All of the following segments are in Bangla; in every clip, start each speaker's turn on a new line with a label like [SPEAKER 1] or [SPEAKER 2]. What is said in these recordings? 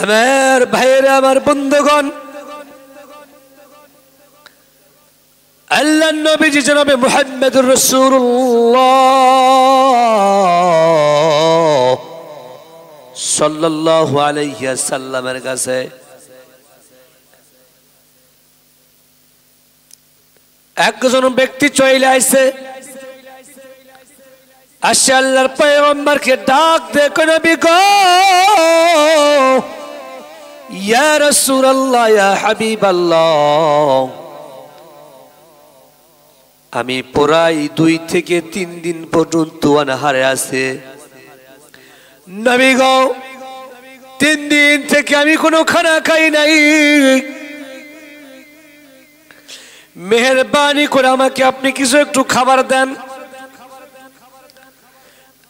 [SPEAKER 1] আমার ভাইয়েরা, আমার বন্ধুগণ, আল্লাহর নবীজি জনাবে মুহাম্মদুর রাসূলুল্লাহ সাল্লাল্লাহু আলাইহি ওয়াসাল্লামের কাছে একজন ব্যক্তি চলে আইছে। আসে আল্লাহর পয়গম্বরকে ডাক দেখো, নবী গো, ইয়া রাসূলুল্লাহ, ইয়া হাবিবাল্লাহ, আমি প্রায় 2 থেকে 3 দিন পর্যন্ত অনাহারে আছে। নবী গো, 3 দিন থেকে আমি কোনো খানা খাই নাই, মেহেরবানি করে আমাকে আপনি কিছু একটু খাবার দেন।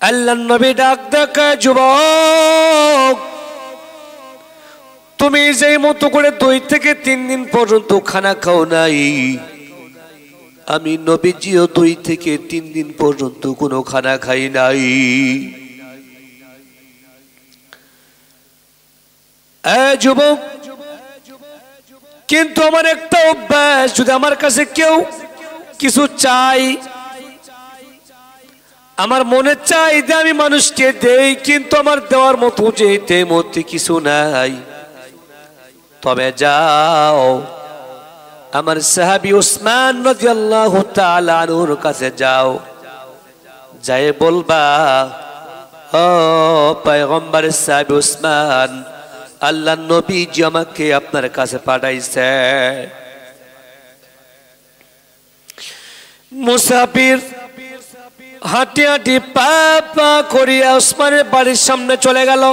[SPEAKER 1] আল্লাহর নবী ডাক দেখে, যুবক, তুমি যেই মতো করে 2 থেকে 3 দিন পর্যন্ত খানা খাও নাই, আমি নবীজিও 2 থেকে 3 দিন পর্যন্ত কোনো খানা খাই নাই। যুবক, কিন্তু আমার একটা অভ্যাস, যদি আমার কাছে কেউ কিছু চাই, আমার মনে চাই যে আমি মানুষকে দেই, কিন্তু আমার দেওয়ার মতো যেতে মধ্যে কিছু নাই। তবে যাও, আমার সাহাবী উসমান রাদিয়াল্লাহু তাআলা আনহুর কাছে যাও, যাই বলবা, ও পয়গম্বরের সাহাবী উসমান, আল্লাহর নবীজি আমাকে আপনার কাছে পাঠাইছে। মুসাফির হাঁটি হাঁটি পা পা করিয়া উসমানের বাড়ির সামনে চলে গেল।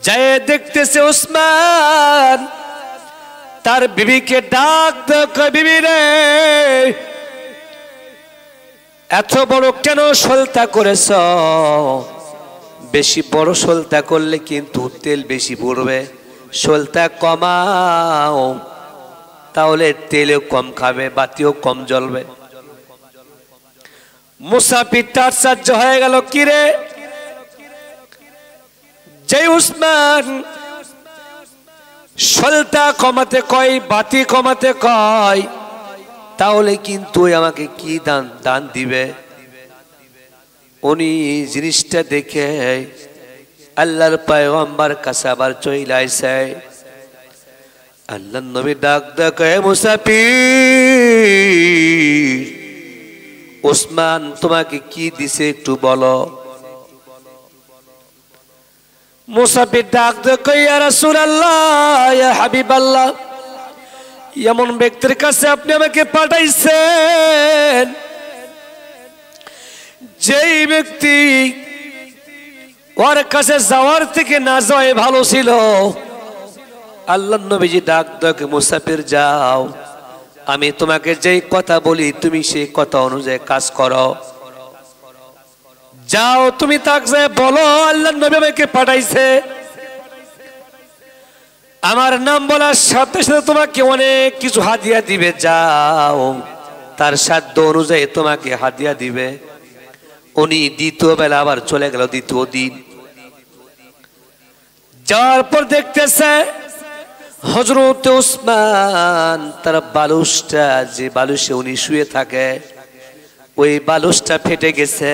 [SPEAKER 1] যায় দেখতেছে উসমান তার বিবিকে ডাক দেয়, বিবি রে, এত বড় কেন সলতা করেছ? বেশি বড় সলতা করলে কিন্তু তেল বেশি পড়বে, সলতা কমাও, তাহলে তেলও কম খাবে, বাতিও কম জ্বলবে। মুসাফিরটা আশ্চর্য হয়ে গেল, কিরে, যে উসমান সলতা কমাতে কয়, বাতি কমাতে কয়, তাহলে কিন্তু আমাকে কি দান দিবে? উনি জিনিসটা দেখে আল্লাহর পয়গম্বর কাছে আবার চলে আইছে। আল্লাহর নবী ডাক দেখে, মুসাফির, উসমান তোমাকে কি দিছে একটু বলো। মুসাফির ডাক দেখে, ইয়া রাসূলুল্লাহ, ইয়া হাবিবাল্লাহ, এমন ব্যক্তির কাছে আপনি আমাকে পাঠাইছেন যেই ব্যক্তি ওর কাছে যাওয়ার থেকে না যাওয়াই ভালো ছিল। আল্লাহর নবীজি ডাক দেখে, মুসাফির যাও, আমি তোমাকে যেই কথা বলি তুমি সেই কথা অনুযায়ী কাজ করো। যাও, তুমি তাকে বলো আল্লাহর নবী আমাকে পাঠাইছে, আমার নাম বলার সাথে সাথে তোমাকে অনেক কিছু হাদিয়া দিবে। যাও, তার সাধ্য অনুযায়ী তোমাকে হাদিয়া দিবে। উনি দ্বিতীয় বেলা আবার চলে গেল, দ্বিতীয় দিন যাওয়ার পর দেখতেছে হযরত উসমান তার বালুসটা, যে বালুসে উনি শুয়ে থাকে, ওই বালুসটা ফেটে গেছে।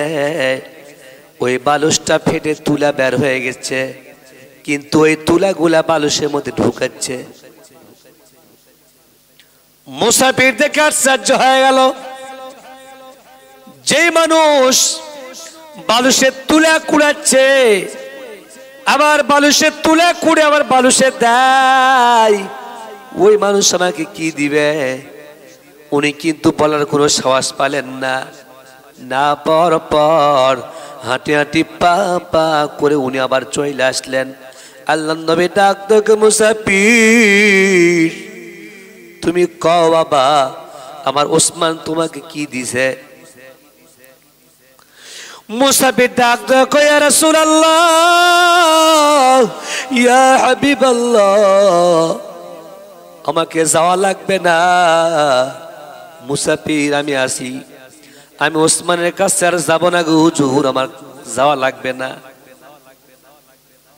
[SPEAKER 1] ওই বালুসটা ফেটে তুলা বের হয়ে গেছে, কিন্তু ওই তুলাগুলা বালুসের মধ্যে ঢুকাচ্ছে। মুসাফির দেখে আশ্চর্য হয়ে গেল, যে মানুষ বালুসের তুলা কুড়াচ্ছে, আবার বালুসের তুলা কুড়ে আবার বালুসে দেয়, ওই মানুষ আমাকে কি দিবে? উনি কিন্তু বলার কোনো সাহস পালেন না। না পাওয়ার পর হাঁটি হাঁটি পা পা করে উনি আবার চলে আসলেন। আল্লাহর নবী ডাক দেখে, মুসাফির, তুমি কও বাবা, আমার ওসমান তোমাকে কি দিছে? মুসাফির ডাক দেখো, ইয়া রাসূলুল্লাহ, ইয়া হাবিবাল্লাহ, আমাকে যাওয়া লাগবে না। মুসাফির, আমি আসি, আমি ওসমানের কাছে আর যাব না গো হুজুর, আমার যাওয়া লাগবে না।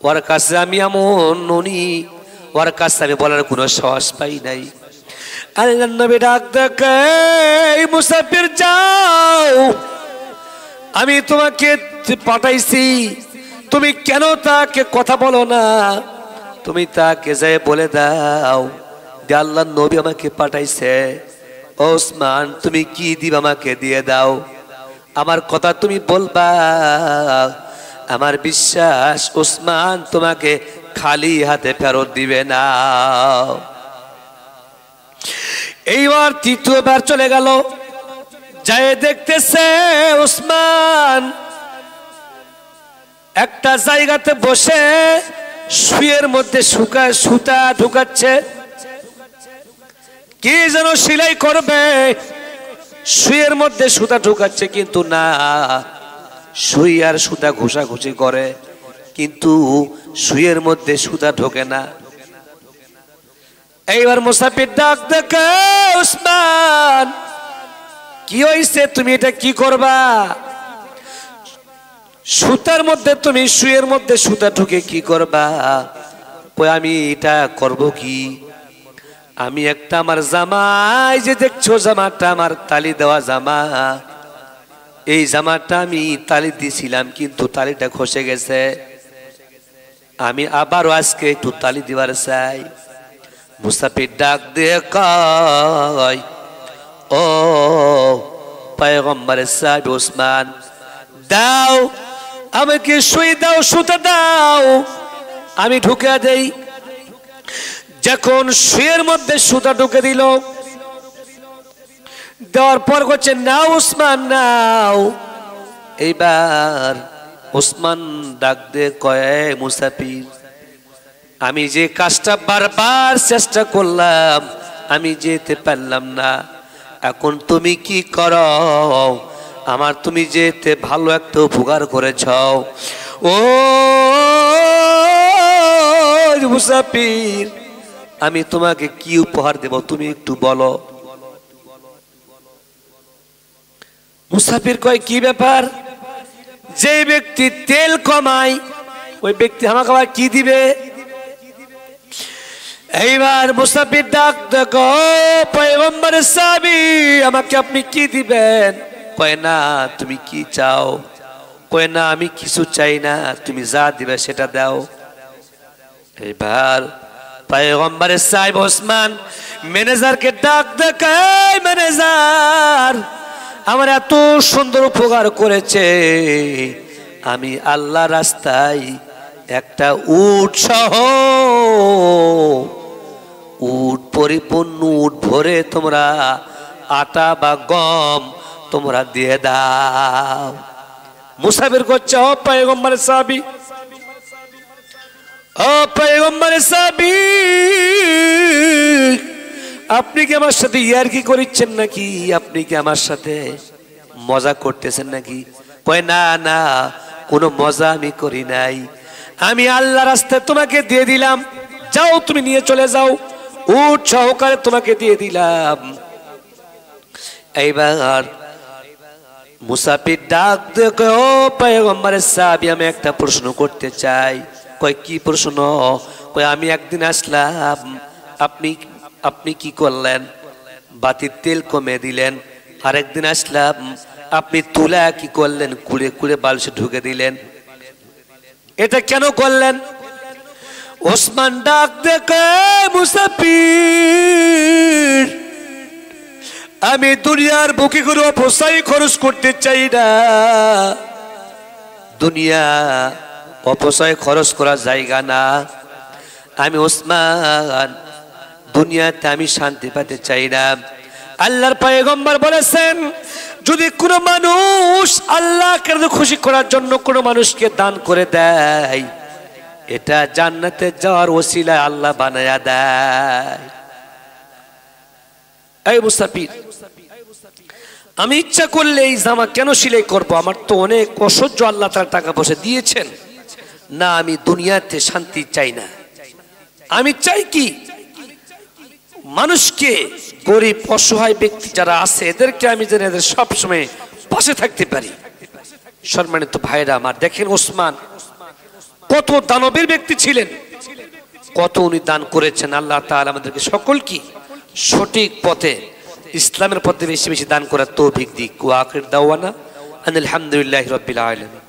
[SPEAKER 1] ওর কাছে আমি এমন ননি, ওর কাছে আমি বলার কোনো সাহস পাই নাই। আল্লাহর নবী ডাক দেখে, মুসাফির যাও, আমি তোমাকে পাঠাইছি, তুমি কেন তাকে কথা বলো না? তুমি তাকে যাই বলে দাও যে আল্লাহর নবী আমাকে পাঠাইছে। ওসমান তুমি কি দিবা আমাকে দিয়ে দাও, আমার কথা তুমি বলবা। আমার বিশ্বাস ওসমান তোমাকে খালি হাতে ফেরত দিবে না। এইবার তৃতীয়বার চলে গেল, যায় দেখতেছে ওসমান একটা জায়গাতে বসে শুয়ের মধ্যে সুতা ঢুকাচ্ছে, কি যেন সেলাই করবে, শুয়ের মধ্যে সুতা ঢুকাচ্ছে, কিন্তু না, সুই আর সুতা ঘুষাঘুষি করে, কিন্তু শুয়ের মধ্যে সুতা ঢোকে না। এইবার মুসাফির ডাক দেখে, ওসমান কি হইছে, তুমি এটা কি করবা? সুতার মধ্যে তুমি শুয়ের মধ্যে সুতা ঢুকে কি করবা? আমি এটা করব কি? আমি একটা আমার জামা, এই যে দেখছো জামাটা আমার তালি দেওয়া জামা, এই জামাটা আমি তালি দিছিলাম, কিন্তু তালিটা খসে গেছে, আমি আবারও আজকে একটু তালি দিবার চাই। মুসাফির ডাক দিয়ে কয়, ও পয়গম্বরের সাহাবী ওসমান, দাও আমাকে সুই দাও, সুতা দাও, আমি ঢুকে দেই। যখন শুয়ের মধ্যে সুতা ঢুকে দিল, দেওয়ার পর হচ্ছে নাও ওসমান নাও। এইবার ওসমান ডাক দিয়ে কয়, মুসাফির আমি যে কাজটা বারবার চেষ্টা করলাম আমি যেতে পারলাম না, এখন তুমি কি করো? আমার তুমি যেতে ভালো একটা উপকার করেছ। ও মুসাফির, আমি তোমাকে কি উপহার দেব তুমি একটু বলো। মুসাফির কয়, কি ব্যাপার? যে ব্যক্তি তেল কমায় ওই ব্যক্তি আমাকে আবার কি দিবে? এইবার মুসাফির ডাক দেখো, পয়গম্বরের সাহাবী আমাকে আপনি কি দিবেন? কয় না, তুমি কি চাও? কয় না, আমি কিছু চাই না, তুমি যা দিবে সেটা দাও। এইবার পয়গম্বরের সাহেব ওসমান ম্যানেজারকে ডাক দেখে, ম্যানেজার আমার এত সুন্দর উপকার করেছে, আমি আল্লাহ রাস্তায় একটা উট সহ, উট পরিপূর্ণ উট ভরে তোমরা আটা বা গম তোমরা দিয়ে দাও। মুসাফির করছে, ও পয়গম্বরের সাহাবী, ও পয়গম্বরের সাহাবী, আপনি কি আমার সাথে ইয়ার্কি করছেন নাকি? আপনি কি আমার সাথে মজা করতেছেন নাকি? কয় না না, কোনো মজা আমি করি নাই, আমি আল্লাহ রাস্তায় তোমাকে দিয়ে দিলাম, যাও তুমি নিয়ে চলে যাও, উট সহকারে তোমাকে দিয়ে দিলাম। এইবার মুসাফির ডাক দেখে, ও পয়গম্বরের সাহাবী আমি একটা প্রশ্ন করতে চাই। কয় কি প্রশ্ন? কয় আমি একদিন আসলাম, আপনি কি করলেন? বাতির তেল কমে দিলেন। আরেকদিন আসলাম, আপনি তুলা কি করলেন? কুড়ে কুড়ে বালসে ঢুকে দিলেন। এটা কেন করলেন? ওসমান ডাক দেখে, মুসাফির আমি দুনিয়ার বুকে কোনো অপচয় খরচ করতে চাই না, দুনিয়া অপচয় খরচ করার জায়গা না। আমি ওসমান দুনিয়াতে আমি শান্তি পেতে চাই না। আল্লাহর পয়গম্বর বলেছেন, যদি কোনো মানুষ আল্লাহকে খুশি করার জন্য কোনো মানুষকে দান করে দেয়, এটা জান্নাতে যাওয়ার ওসিলা আল্লাহ বানায়া দেয়। এই মুসাফির, আমি ইচ্ছা করলে এই জামা কেন সেলাই করবো? আমার তো অনেক অসহ্য, আল্লাহ তার টাকা পয়সা দিয়েছেন না, আমি দুনিয়াতে শান্তি চাই না। আমি চাই কি, মানুষকে, গরিব অসহায় ব্যক্তি যারা আছে এদেরকে আমি যেন এদের সবসময় পাশে থাকতে পারি। সম্মানিত ভাইরা আমার, দেখেন ওসমান কত দানবীর ব্যক্তি ছিলেন, কত উনি দান করেছেন। আল্লাহ তাআলা আমাদেরকে সকলকে সঠিক পথে, ইসলামের পথে বেশি বেশি দান করার তৌফিক দিক। ওয়া আখির দাওয়ানা আলহামদুলিল্লাহি রাব্বিল আলামিন।